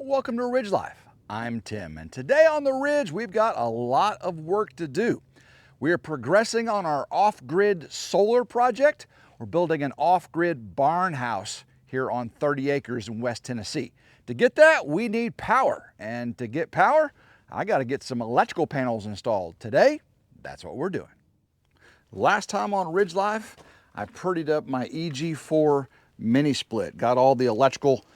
Welcome to Ridge Life. I'm Tim, and today on the Ridge we've got a lot of work to do. We are progressing on our off-grid solar project. We're building an off-grid barn house here on 30 acres in West Tennessee. To get that, we need power, and to get power, I got to get some electrical panels installed. Today, that's what we're doing. Last time on Ridge Life, I prettied up my EG4 mini split. Got all the electrical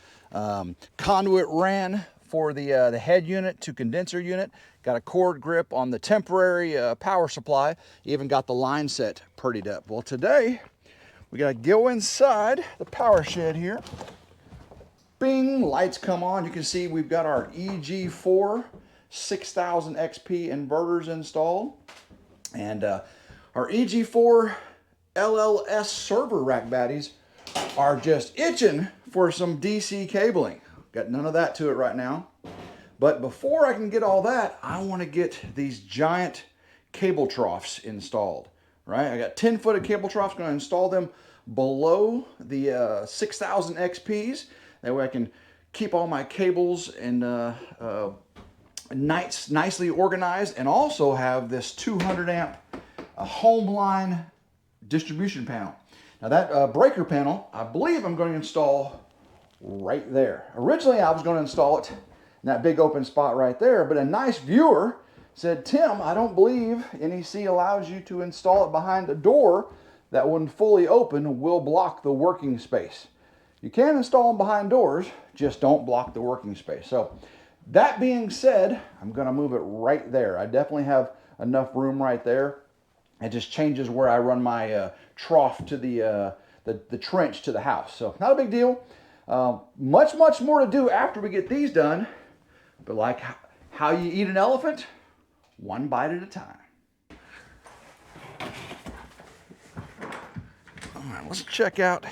conduit ran for the head unit to condenser unit. Got a cord grip on the temporary power supply. Even got the line set prettied up. Well, today we got to go inside the power shed here. Bing, lights come on. You can see we've got our EG4 6000 XP inverters installed, and our EG4 LLS server rack baddies are just itching for some DC cabling. Got none of that to it right now. But before I can get all that, I want to get these giant cable troughs installed, right? I got 10-foot cable troughs, going to install them below the 6000 XPs. That way I can keep all my cables and nicely organized, and also have this 200 amp home line distribution panel. Now that breaker panel, I believe I'm going to install right there. Originally I was going to install it in that big open spot right there, but a nice viewer said, Tim, I don't believe NEC allows you to install it behind a door that, when fully open, will block the working space. You can install them behind doors, just don't block the working space. So that being said, I'm going to move it right there. I definitely have enough room right there. It just changes where I run my trough to the trench to the house. So not a big deal. Much more to do after we get these done. But like how you eat an elephant, one bite at a time. All right, let's check out,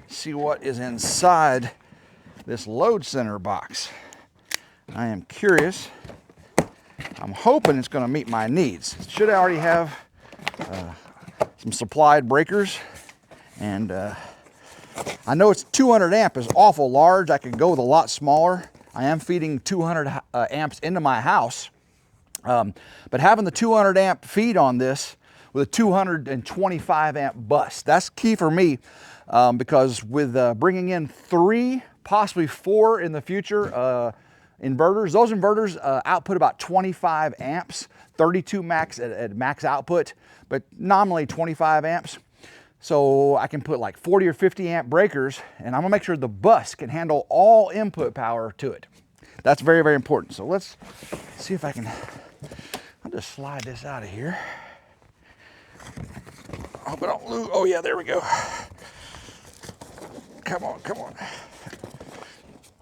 see what is inside this load center box. I am curious. I'm hoping it's going to meet my needs. It should already have some supplied breakers, and I know it's 200 amp is awful large. I could go with a lot smaller. I am feeding 200 amps into my house, but having the 200 amp feed on this with a 225 amp bus, that's key for me, because with bringing in 3, possibly 4 in the future inverters, those inverters output about 25 amps, 32 max at max output, but nominally 25 amps. So I can put like 40 or 50 amp breakers, and I'm gonna make sure the bus can handle all input power to it. That's very, very important. So let's see if I can, I'll just slide this out of here. I hope I don't lose. Oh yeah, there we go. Come on, come on.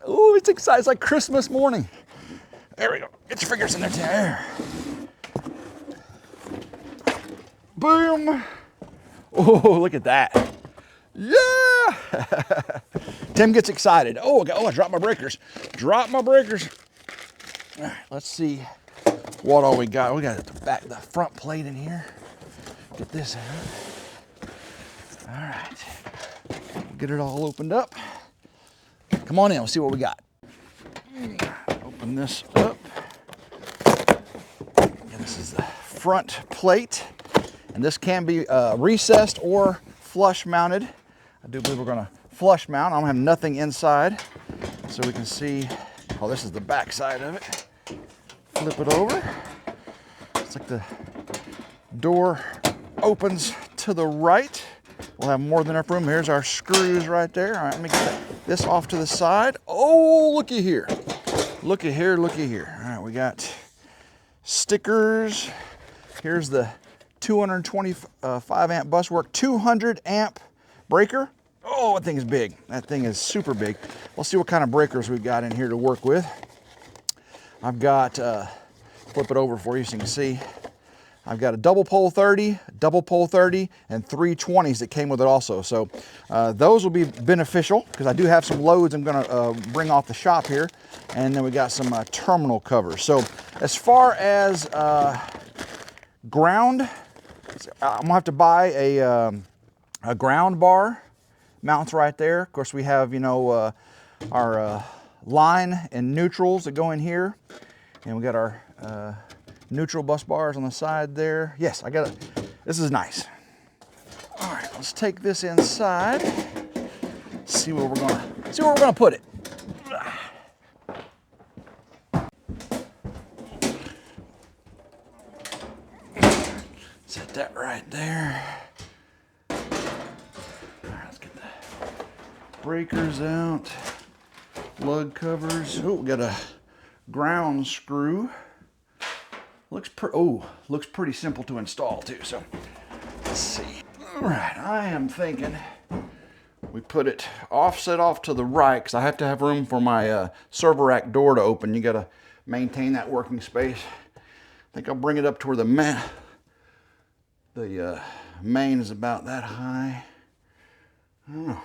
Oh, it's exciting. It's like Christmas morning. There we go. Get your fingers in there, there. Boom. Oh, look at that. Yeah. Tim gets excited. Oh, I dropped my breakers. Drop my breakers. All right, let's see what all we got. We got the front plate in here. Get this out. All right. Get it all opened up. Come on in, we'll see what we got. Open this up. And this is the front plate. And this can be recessed or flush mounted. I do believe we're gonna flush mount. I don't have nothing inside. So we can see, oh, this is the back side of it. Flip it over. It's like the door opens to the right. We'll have more than enough room. Here's our screws right there. All right, let me get this off to the side. Oh, looky here. Looky here, looky here. All right, we got stickers. Here's the 225 amp bus work, 200 amp breaker. Oh, that thing is big. That thing is super big. Let's see what kind of breakers we've got in here to work with. I've got, flip it over for you so you can see. I've got a double pole 30, and 3 20s that came with it also. So those will be beneficial because I do have some loads I'm gonna bring off the shop here. And then we got some terminal covers. So as far as ground, I'm gonna have to buy a ground bar. Mounts right there. Of course we have, you know, our line and neutrals that go in here. And we got our neutral bus bars on the side there. Yes, I got it. This is nice. All right, let's take this inside. See where we're gonna put it. Set that right there. All right, let's get the breakers out. Lug covers. Oh, we got a ground screw. Looks pretty simple to install too. So let's see. All right, I am thinking we put it offset off to the right because I have to have room for my server rack door to open. You got to maintain that working space. I think I'll bring it up to where the main is about that high. I don't know.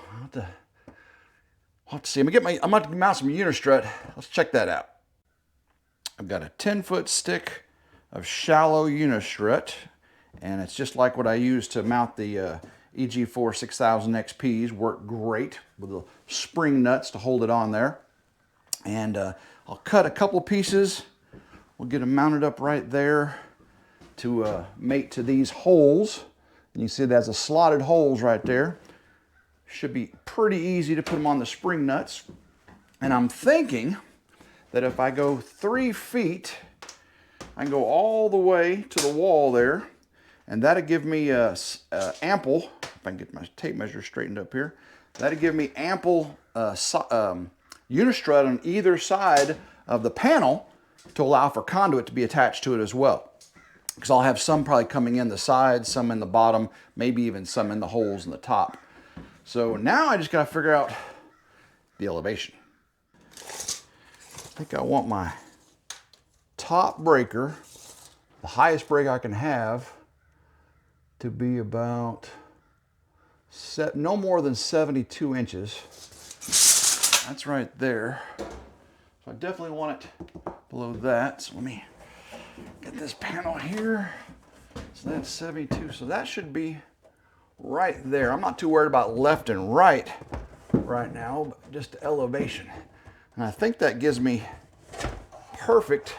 I'll have to see. I'm about to mount some unistrut. Let's check that out. I've got a 10-foot stick of shallow unistrut, and it's just like what I use to mount the EG4 6000 XPs. Work great with the spring nuts to hold it on there. And I'll cut a couple pieces. We'll get them mounted up right there to mate to these holes. And you see there's a slotted holes right there. Should be pretty easy to put them on the spring nuts. And I'm thinking that if I go 3 feet, I can go all the way to the wall there, and that'll give me ample, if I can get my tape measure straightened up here, that'll give me ample unistrut on either side of the panel to allow for conduit to be attached to it as well. Because I'll have some probably coming in the sides, some in the bottom, maybe even some in the holes in the top. So now I just got to figure out the elevation. I think I want my top breaker, the highest break I can have, to be about no more than 72 inches. That's right there. So I definitely want it below that. So let me get this panel here. So that's 72. So that should be right there. I'm not too worried about left and right now, but just elevation. And I think that gives me perfect,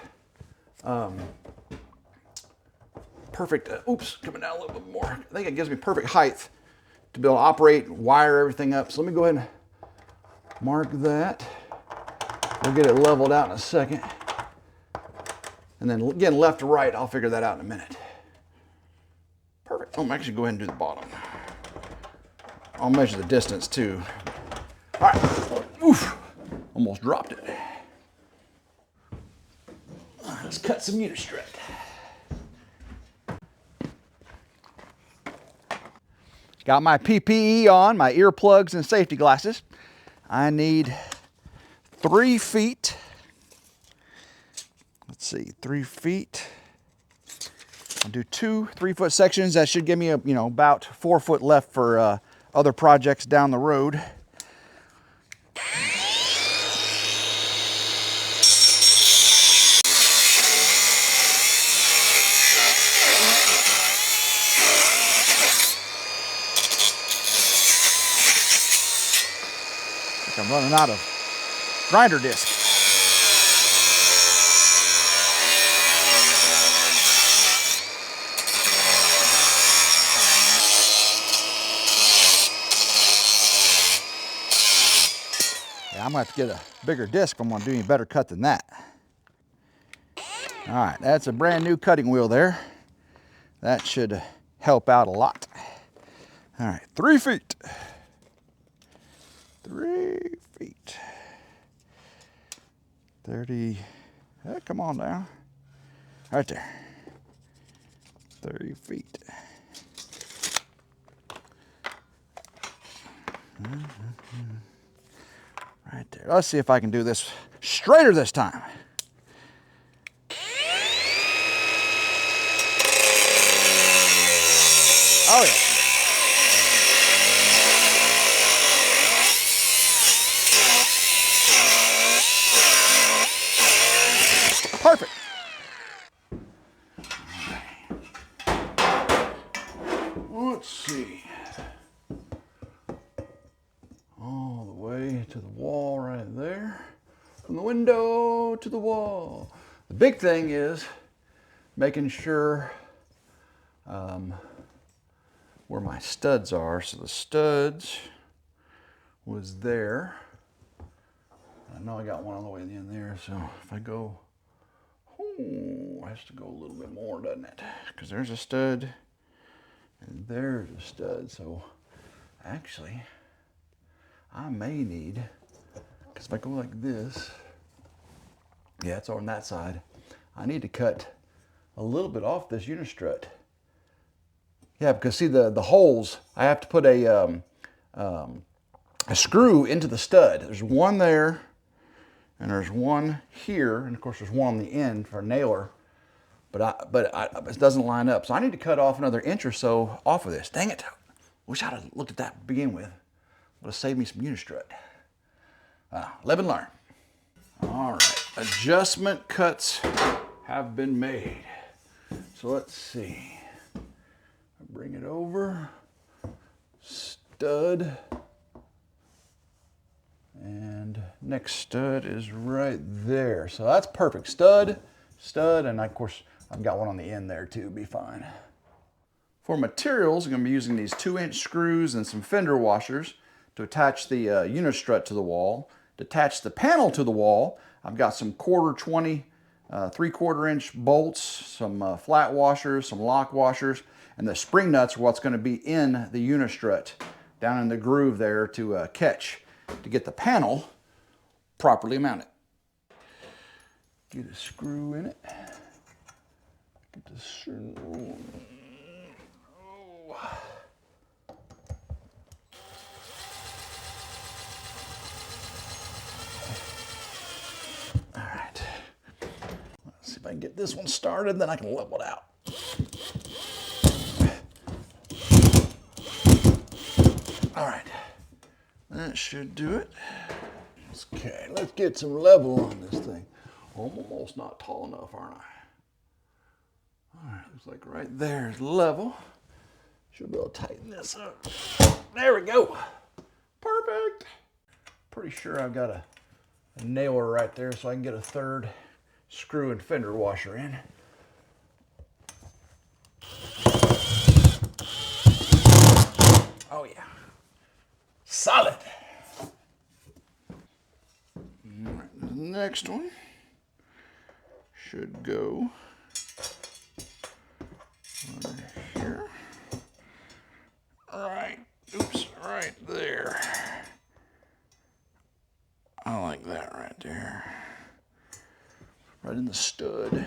oops, coming down a little bit more. I think it gives me perfect height to be able to operate, wire everything up. So let me go ahead and mark that. We'll get it leveled out in a second. And then again, left to right, I'll figure that out in a minute. Perfect. I'm actually go ahead and do the bottom. I'll measure the distance too. All right, oof, almost dropped it. Let's cut some unistrut. Got my PPE on, my earplugs and safety glasses. I need 3 feet. Let's see, 3 feet. I'll do 2 3-foot sections. That should give me about 4 foot left for other projects down the road. I'm running out of grinder disc. Yeah, I'm gonna have to get a bigger disc if I'm gonna do any better cut than that. All right, that's a brand new cutting wheel there. That should help out a lot. All right, 3 feet. 3 feet. 30, come on now. Right there. 30 feet. Right there. Let's see if I can do this straighter this time. Oh yeah. Perfect. Let's see. All the way to the wall right there. go to the wall. The big thing is making sure where my studs are. So the studs was there. I know I got one all the way in there, so if I go, oh, it has to go a little bit more, doesn't it? Because there's a stud, and there's a stud. So actually, I may need, because if I go like this, yeah, it's on that side, I need to cut a little bit off this unistrut. Yeah, because see the holes, I have to put a screw into the stud. There's one there, and there's one here, and of course there's one on the end for a nailer, but it doesn't line up. So I need to cut off another inch or so off of this. Dang it! Wish I'd have looked at that to begin with. Would have saved me some unistrut. Live and learn. All right, adjustment cuts have been made. So let's see. Bring it over. Stud. And next stud is right there. So that's perfect. Stud, stud, and of course I've got one on the end there too, be fine. For materials, I'm going to be using these 2-inch screws and some fender washers to attach the unistrut to the wall. To attach the panel to the wall, I've got some 1/4-20, 3/4-inch bolts, some flat washers, some lock washers, and the spring nuts are what's going to be in the unistrut down in the groove there to catch, to get the panel properly mounted. Get a screw in it. Get the screw. Oh. All right. Let's see if I can get this one started, then I can level it out. All right. That should do it. Okay, let's get some level on this thing. I'm almost not tall enough, aren't I? All right, looks like right there is level. Should be able to tighten this up. There we go. Perfect. Pretty sure I've got a nailer right there so I can get a 3rd screw and fender washer in. Oh yeah. Solid. All right, the next one should go right here. Right, oops, right there. I like that right there. Right in the stud.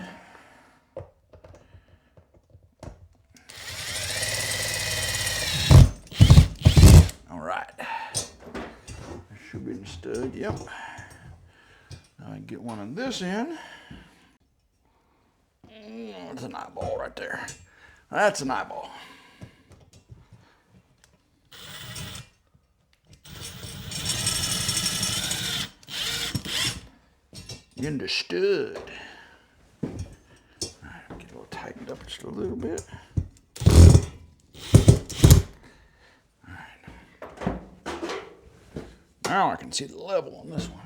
All right. There should be the stud, yep. Now I get one on this end. That's an eyeball right there. That's an eyeball. Understood. All right, get a little tightened up just a little bit. All right. Now I can see the level on this one.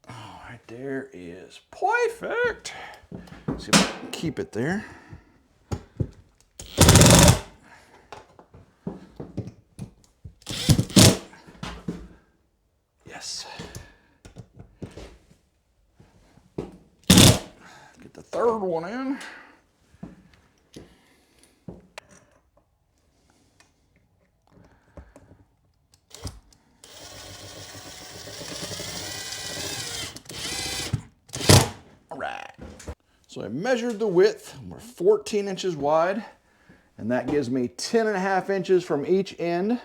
All right, there is perfect. See if I can keep it there. Yes. Get the 3rd one in. All right. So I measured the width. We're 14 inches wide, and that gives me 10.5 inches from each end,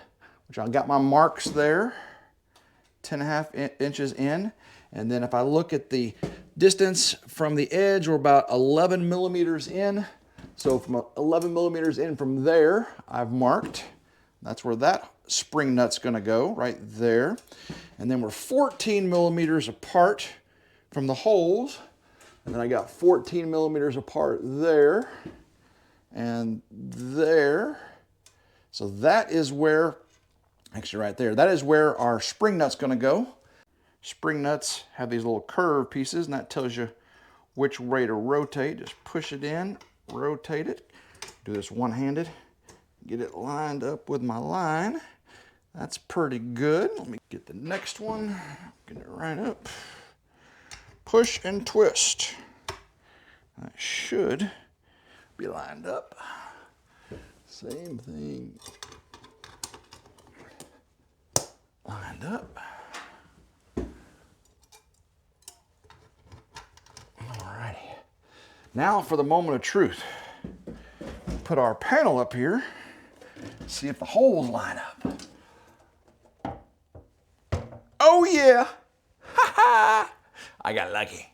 which I got my marks there. 10.5 inches in. And then if I look at the distance from the edge, we're about 11 millimeters in. So from 11 millimeters in from there, I've marked. That's where that spring nut's gonna go, right there. And then we're 14 millimeters apart from the holes. And then I got 14 millimeters apart there and there. So that is where Actually right there. That is where our spring nut's gonna go. Spring nuts have these little curved pieces, and that tells you which way to rotate. Just push it in, rotate it. Do this one-handed. Get it lined up with my line. That's pretty good. Let me get the next one. Get it right up. Push and twist. That should be lined up. Same thing. Lined up. Alrighty. Now for the moment of truth. Put our panel up here. See if the holes line up. Oh yeah! Ha ha! I got lucky.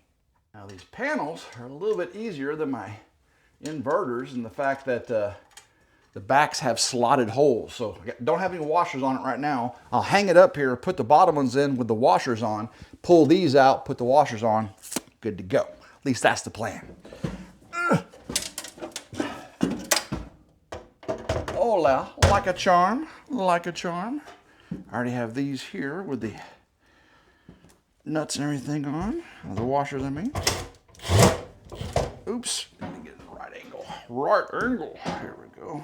Now these panels are a little bit easier than my inverters in the fact that the backs have slotted holes. So I don't have any washers on it right now. I'll hang it up here, put the bottom ones in with the washers on, pull these out, put the washers on, good to go. At least that's the plan. Hola, like a charm, like a charm. I already have these here with the nuts and everything on, the washers I mean. Oops, let me get in the right angle. Right angle, here we go.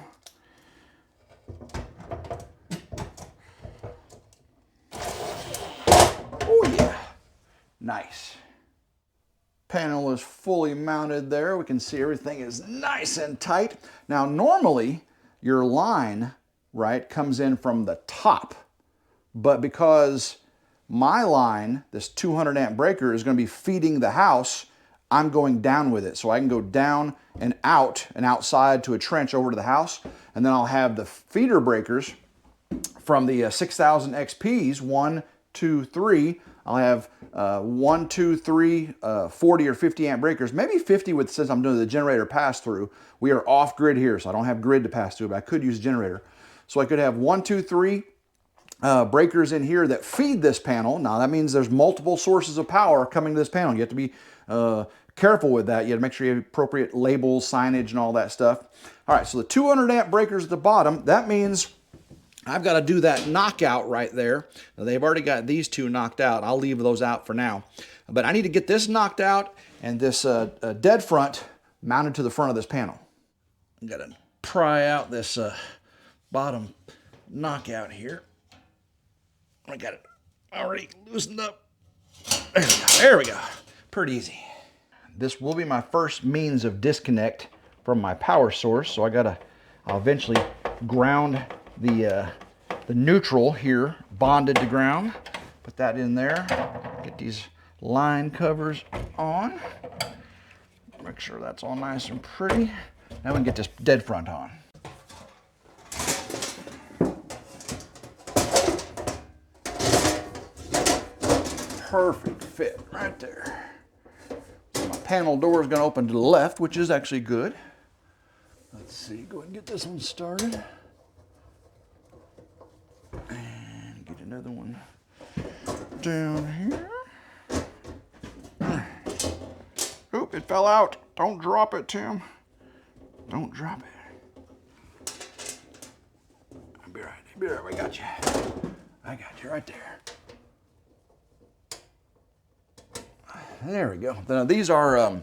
Oh yeah, nice. Panel is fully mounted there. We can see everything is nice and tight. Now normally your line, right, comes in from the top, but because my line, this 200 amp breaker, is going to be feeding the house, I'm going down with it. So I can go down and out and outside to a trench over to the house, and then I'll have the feeder breakers from the 6000 XPs, 1, 2, 3. I'll have 1, 2, 3, 40 or 50 amp breakers, maybe 50 with, since I'm doing the generator pass through. We are off grid here, so I don't have grid to pass through, but I could use a generator. So I could have 1, 2, 3 breakers in here that feed this panel. Now that means there's multiple sources of power coming to this panel. You have to be careful with that. You have to make sure you have appropriate labels, signage, and all that stuff. All right, so the 200 amp breakers at the bottom, that means I've got to do that knockout right there. Now, they've already got these two knocked out. I'll leave those out for now. But I need to get this knocked out and this dead front mounted to the front of this panel. I've got to pry out this bottom knockout here. I got it already loosened up. There we go. There we go. Pretty easy. This will be my first means of disconnect from my power source. So I'll eventually ground the neutral here bonded to ground. Put that in there. Get these line covers on. Make sure that's all nice and pretty. Now we can get this dead front on. Perfect fit right there. So my panel door is going to open to the left, which is actually good. Let's see, go ahead and get this one started. And get another one down here. Oop, it fell out. Don't drop it, Tim. Don't drop it. I'll be right. Be right. I got you. I got you right there. There we go. Now, these are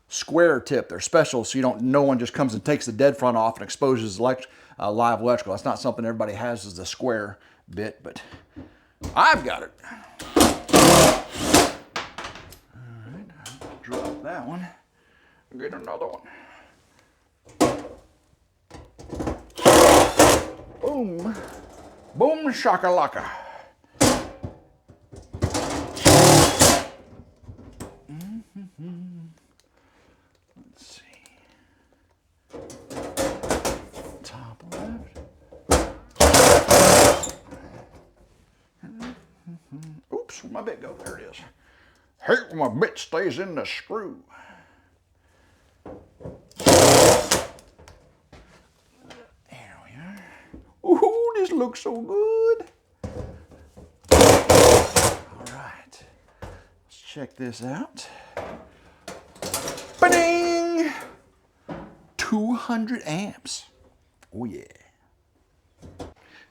square tip. They're special, so no one just comes and takes the dead front off and exposes live electrical. That's not something everybody has, is the square bit, but I've got it. All right, I'll drop that one. Get another one. Boom. Boom shakalaka. Let's see. Top left. Oops, where'd my bit go? There it is. Hate when my bit stays in the screw. There we are. Ooh, this looks so good. All right. Let's check this out. Ba-ding! 200 amps. Oh yeah.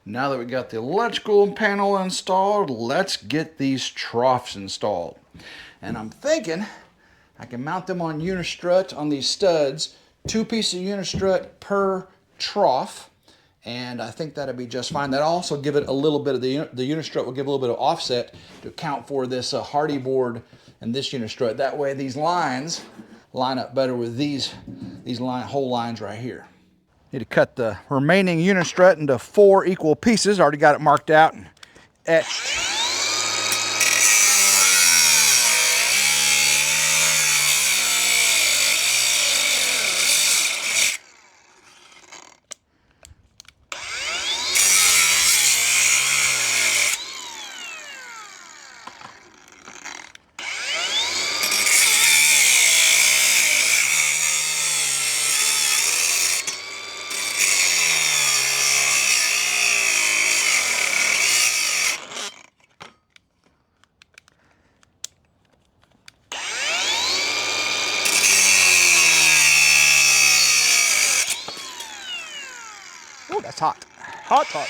Now that we got the electrical panel installed, let's get these troughs installed. And I'm thinking I can mount them on unistrut on these studs, 2 pieces of unistrut per trough, and I think that'll be just fine. That'll also give it a little bit of the unistrut will give a little bit of offset to account for this hardy board and this unistrut. That way these lines line up better with these whole lines right here. Need to cut the remaining unistrut into 4 equal pieces. Already got it marked out and etched. Oh, that's hot. Hot, hot.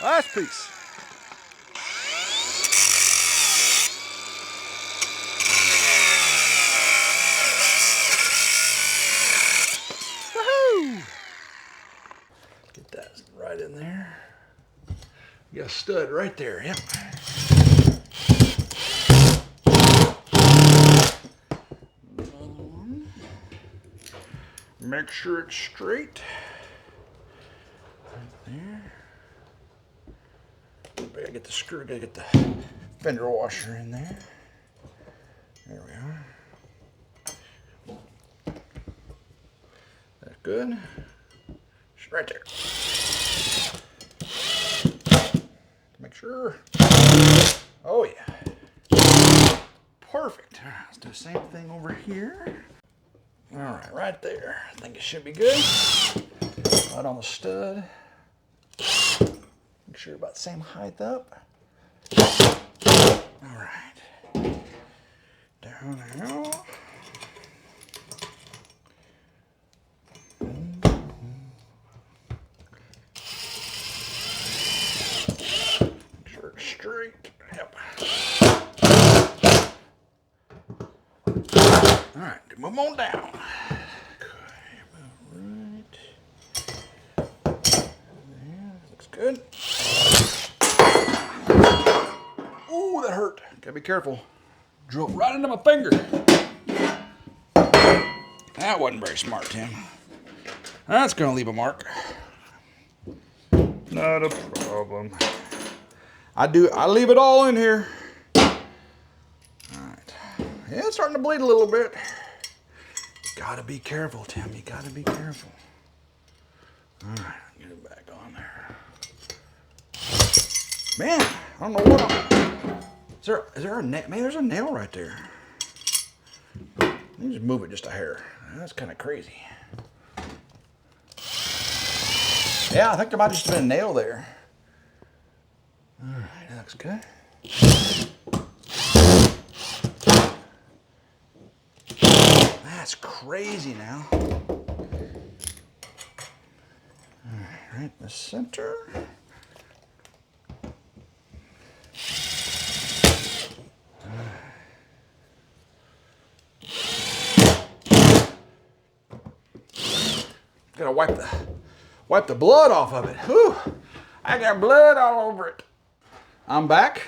Last piece. Woohoo! Get that right in there. You got a stud right there, yep. Make sure it's straight. Right there. Gotta get the screw, gotta get the fender washer in there. There we are. That's good. Just right there. Make sure. Oh yeah. Perfect. All right, let's do the same thing over here. All right, right there. I think it should be good. Right on the stud. Make sure about the same height up. All right. Down now. Make sure it's straight. Yep. All right, move on down. Right. There, looks good. Ooh, that hurt. Gotta be careful. Drilled right into my finger. That wasn't very smart, Tim. That's gonna leave a mark. Not a problem. I leave it all in here. Alright. Yeah, it's starting to bleed a little bit. Gotta be careful, Tim. You gotta be careful. Alright, get it back on there. Man, I don't know what is there a nail? Maybe there's a nail right there. Let me just move it just a hair. That's kind of crazy. Yeah, I think there might just have been a nail there. Alright, that looks good. That's crazy now. Alright, right in the center. Gotta wipe the blood off of it. Whew, I got blood all over it. I'm back.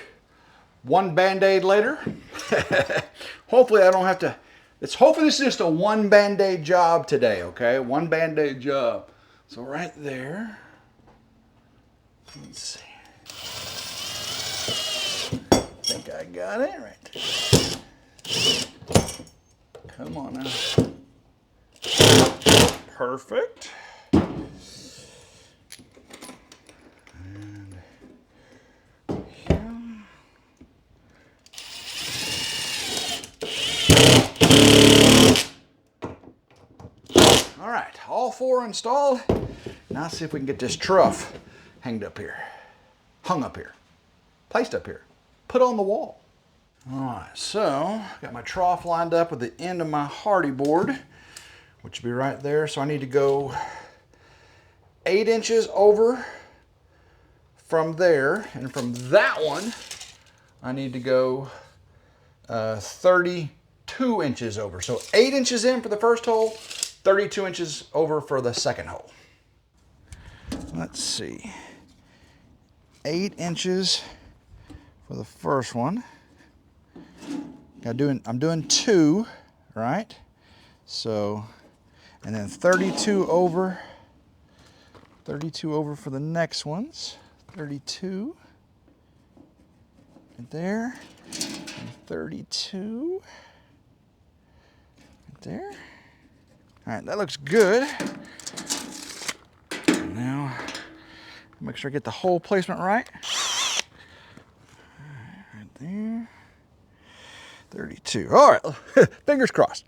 1 Band-Aid later. Hopefully I don't have to. Hopefully this is just a 1 Band-Aid job today, okay? 1 Band-Aid job. So right there. Let's see. I think I got it right there. Come on now. Perfect. And here. All right, all 4 installed. Now let's see if we can get this trough hung up here, placed up here. put on the wall. All right, so got my trough lined up with the end of my hardy board, which will be right there. So I need to go 8 inches over from there, and from that one, I need to go 32 inches over. So 8 inches in for the first hole, 32 inches over for the second hole. Let's see. 8 inches for the first one. I'm doing 2, right? So, and then 32 over for the next ones. 32 right there, and 32 right there. All right, that looks good. And now, make sure I get the hole placement right. Right there. 32. All right, fingers crossed.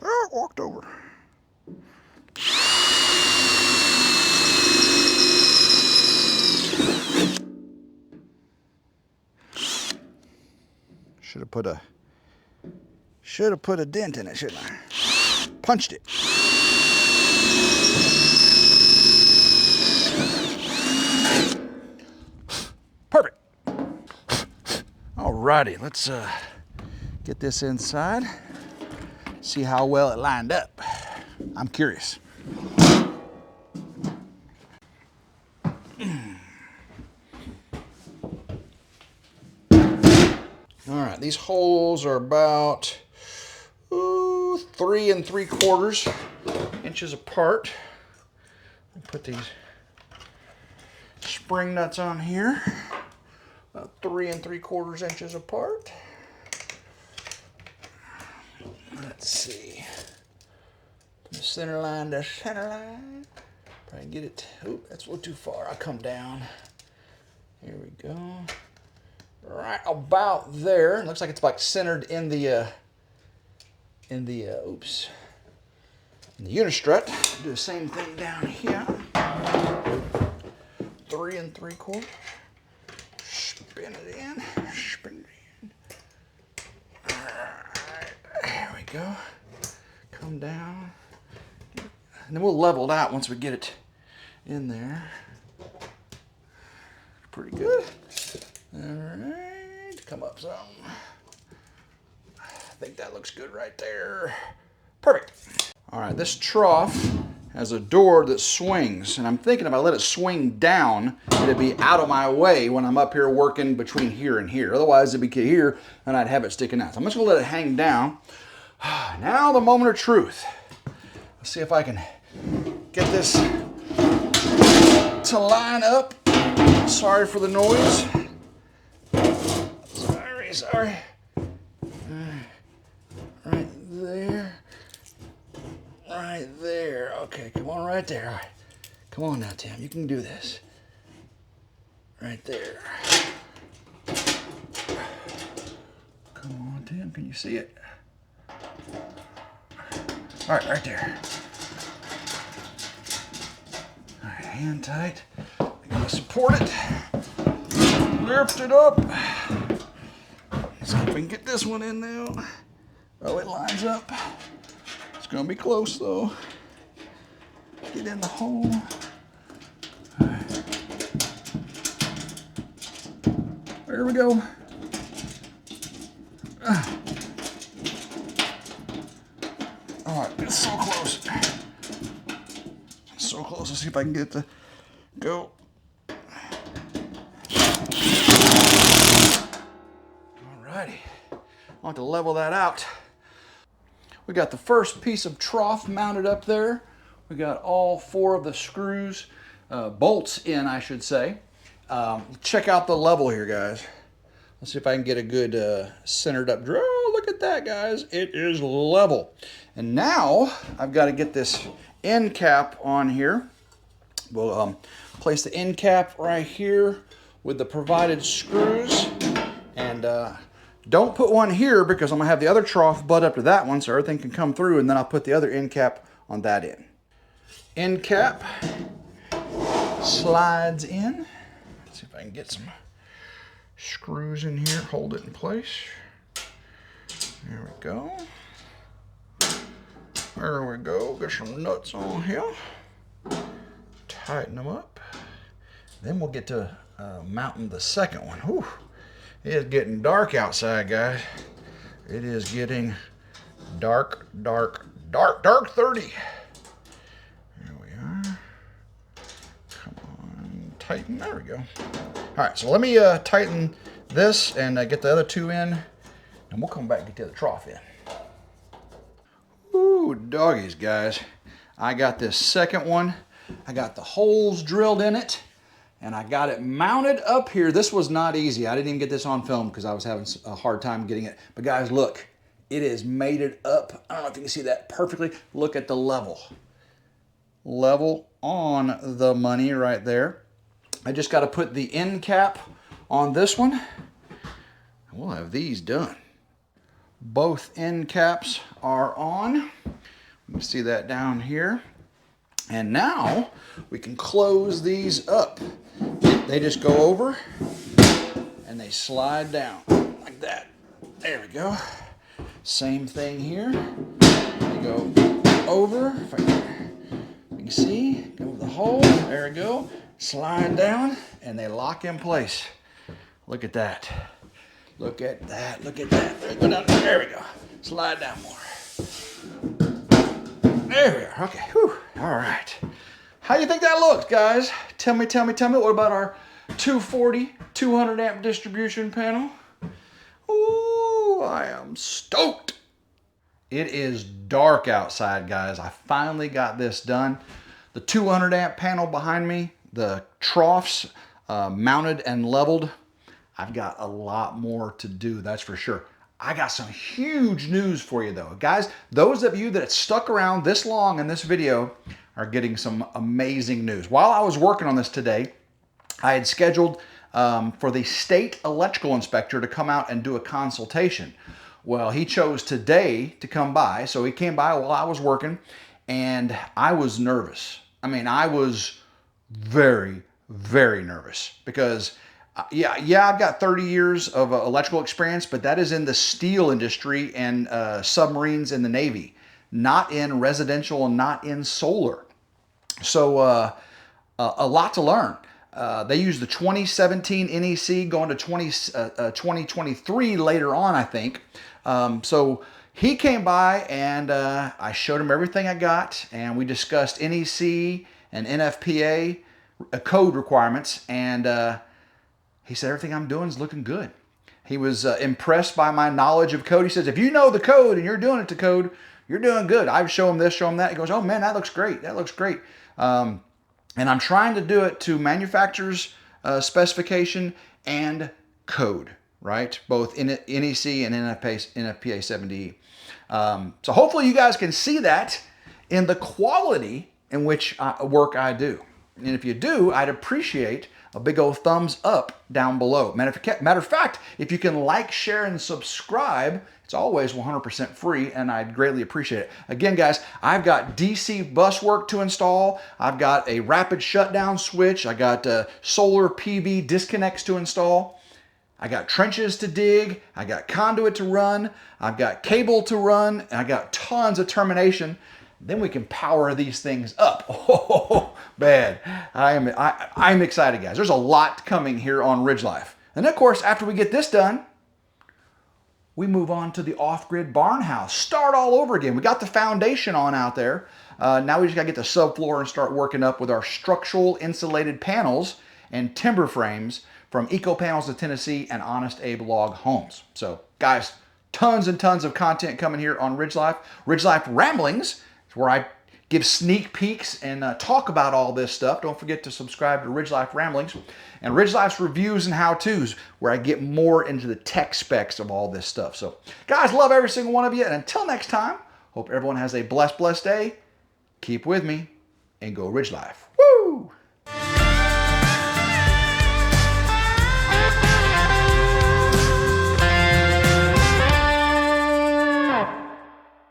Oh, walked over. Should have put a dent in it, shouldn't I? Punched it. Perfect. Alrighty, let's get this inside. See how well it lined up. I'm curious. All right, these holes are about 3 3/4 inches apart. Put these spring nuts on here, about 3 3/4 inches apart. Let's see. The center line to center line. Probably get it. Oh, that's a little too far. I'll come down. Here we go. Right about there. It looks like it's like centered in the oops, in the unistrut. Do the same thing down here. 3 3/4. Spin it in. Spin it in. All right. There we go. Come down. And then we'll level it out once we get it in there. Pretty good. All right. Come up some. I think that looks good right there. Perfect. All right, this trough has a door that swings, and I'm thinking if I let it swing down, it'd be out of my way when I'm up here working between here and here. Otherwise, it'd be here, and I'd have it sticking out. So I'm just gonna let it hang down. Now the moment of truth. Let's see if I can get this to line up. Sorry for the noise. Sorry. Right there. Right there. Okay, come on right there. All right. Come on now, Tim. You can do this. Right there. Come on, Tim. Can you see it? All right, right there. All right, hand tight. I'm gonna support it. Lift it up. Let's see if we can get this one in now. Oh, it lines up. It's gonna be close though. Get in the hole. All right. There we go. All right, it's so close. So close. Let's see if I can get it to go. Alrighty. I'll have to level that out. We got the first piece of trough mounted up there. We got all 4 of the screws, bolts in, I should say. Check out the level here, guys. Let's see if I can get a good centered up drill. Oh, look at that, guys. It is level. And now I've got to get this end cap on here. We'll place the end cap right here. with the provided screws. And don't put one here because I'm gonna have the other trough butt up to that one so everything can come through, and then I'll put the other end cap on that end. End cap slides in. Let's see if I can get some screws in here, hold it in place. There we go. There we go. Get some nuts on here. Tighten them up. Then we'll get to mounting the second one. Whew. It is getting dark outside, guys. It is getting dark, dark, dark, dark 30. There we are. Come on, tighten. There we go. All right, so let me tighten this and get the other two in, and we'll come back and get the other trough in. Ooh, doggies, guys. I got this second one. I got the holes drilled in it, and I got it mounted up here. This was not easy. I didn't even get this on film because I was having a hard time getting it. But guys, look, it is mated up. I don't know if you can see that perfectly. Look at the level. Level on the money right there. I just got to put the end cap on this one. We'll have these done. Both end caps are on. You can see that down here. And now we can close these up. They just go over and they slide down like that. There we go. Same thing here. They go over. If you can see, go to the hole. There we go. Slide down and they lock in place. Look at that. Look at that. Look at that. There we go. Slide down more. There we are. Okay. Whew. All right. How do you think that looks, guys? Tell me. What about our 240, 200 amp distribution panel? Ooh, I am stoked. It is dark outside, guys. I finally got this done. The 200 amp panel behind me, the troughs mounted and leveled. I've got a lot more to do, that's for sure. I got some huge news for you though. Guys, those of you that stuck around this long in this video are getting some amazing news. While I was working on this today, I had scheduled for the state electrical inspector to come out and do a consultation. Well, he chose today to come by, so he came by while I was working, and I was nervous. I mean, I was very, very nervous because yeah, I've got 30 years of electrical experience, but that is in the steel industry and submarines in the Navy, not in residential and not in solar. So a lot to learn. They use the 2017 NEC going to 2023 later on, I think. So he came by and I showed him everything I got, and we discussed NEC and NFPA code requirements, and he said, everything I'm doing is looking good. He was impressed by my knowledge of code. He says, if you know the code and you're doing it to code, you're doing good. I show him this, show him that. He goes, oh man, that looks great. That looks great. And I'm trying to do it to manufacturer's specification and code, right? Both in NEC and NFPA 70E. So hopefully you guys can see that in the quality in which work I do. And if you do, I'd appreciate a big old thumbs up down below. Matter of fact, if you can like, share, and subscribe, it's always 100% free, and I'd greatly appreciate it. Again, guys, I've got DC bus work to install. I've got a rapid shutdown switch. I got solar PV disconnects to install. I got trenches to dig. I got conduit to run. I've got cable to run. And I got tons of termination. Then we can power these things up. Oh, man. I'm excited, guys. There's a lot coming here on RidgeLife. And of course, after we get this done, we move on to the off-grid barn house. Start all over again. We got the foundation on out there. Now we just got to get the subfloor and start working up with our structural insulated panels and timber frames from Eco Panels of Tennessee and Honest Abe Log Homes. So, guys, tons and tons of content coming here on RidgeLife. RidgeLife Ramblings, where I give sneak peeks and talk about all this stuff. Don't forget to subscribe to RidgeLife Ramblings and RidgeLife's Reviews and How-Tos, where I get more into the tech specs of all this stuff. So, guys, love every single one of you. And until next time, hope everyone has a blessed day. Keep with me and go RidgeLife.